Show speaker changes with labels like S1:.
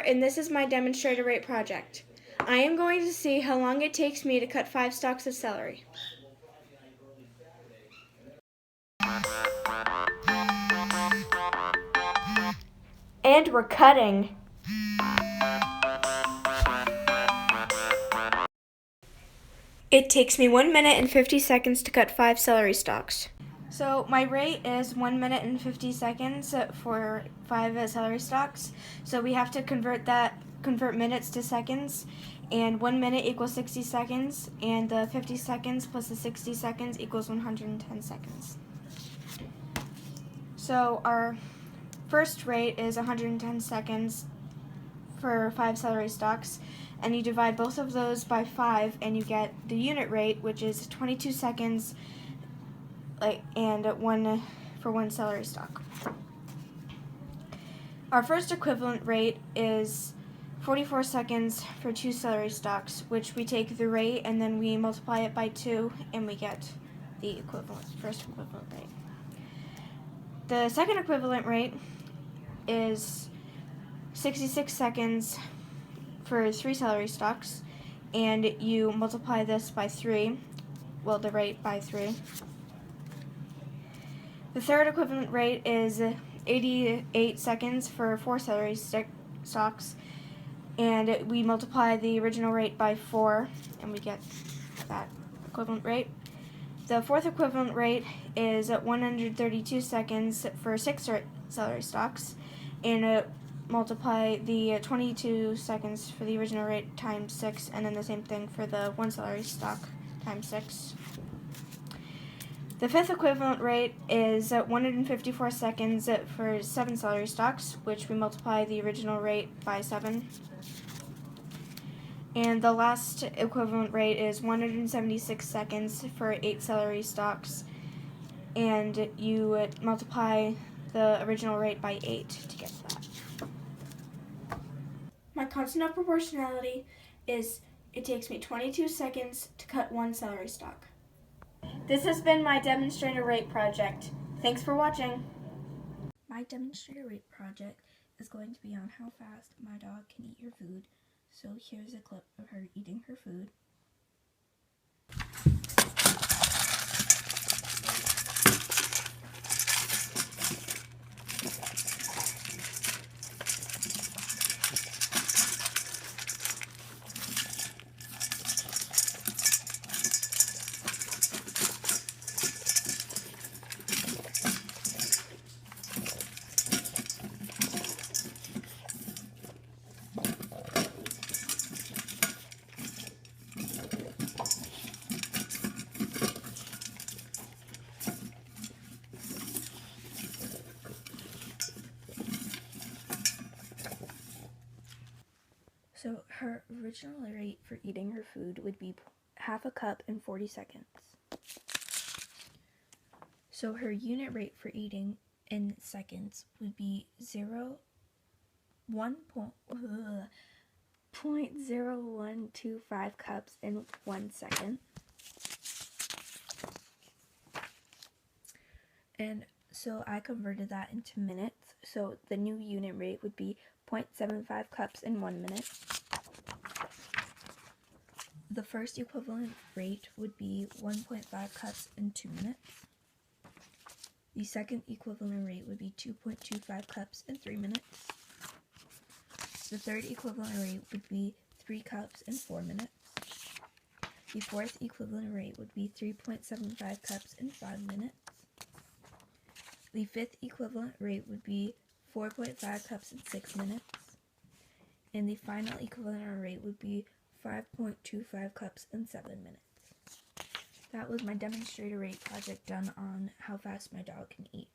S1: and this is my demonstrator rate project. I am going to see how long it takes me to cut 5 stalks of celery. And we're cutting. It takes me 1 minute and 50 seconds to cut 5 celery stalks. So my rate is 1 minute and 50 seconds for 5 celery stalks. So we have to convert minutes to seconds, and 1 minute equals 60 seconds, and the 50 seconds plus the 60 seconds equals 110 seconds. So our first rate is 110 seconds for 5 celery stalks, and you divide both of those by 5 and you get the unit rate, which is 22 seconds and 1 for 1 celery stalk. Our first equivalent rate is 44 seconds for 2 celery stalks, which we take the rate and then we multiply it by 2 and we get the first equivalent rate. The second equivalent rate is 66 seconds for 3 celery stalks, and you multiply this by 3, the rate by 3. The third equivalent rate is 88 seconds for 4 celery stalks, and we multiply the original rate by 4, and we get that equivalent rate. The fourth equivalent rate is 132 seconds for 6 celery stalks, and multiply the 22 seconds for the original rate times 6, and then the same thing for the 1 celery stalk times 6. The fifth equivalent rate is 154 seconds for 7 celery stalks, which we multiply the original rate by 7. And the last equivalent rate is 176 seconds for 8 celery stalks, and you multiply the original rate by 8 to get that. My constant of proportionality is it takes me 22 seconds to cut 1 celery stalk. This has been my demonstrator rate project. Thanks for watching.
S2: My demonstrator rate project is going to be on how fast my dog can eat her food. So here's a clip of her eating her food. So her original rate for eating her food would be half a cup in 40 seconds. So her unit rate for eating in seconds would be 0.0125 cups in 1 second. And so I converted that into minutes. So the new unit rate would be 0.75 cups in 1 minute. The first equivalent rate would be 1.5 cups in 2 minutes. The second equivalent rate would be 2.25 cups in 3 minutes. The third equivalent rate would be 3 cups in 4 minutes. The fourth equivalent rate would be 3.75 cups in 5 minutes. The fifth equivalent rate would be 4.5 cups in 6 minutes. And the final equivalent rate would be 5.25 cups in 7 minutes. That was my demonstrator rate project done on how fast my dog can eat.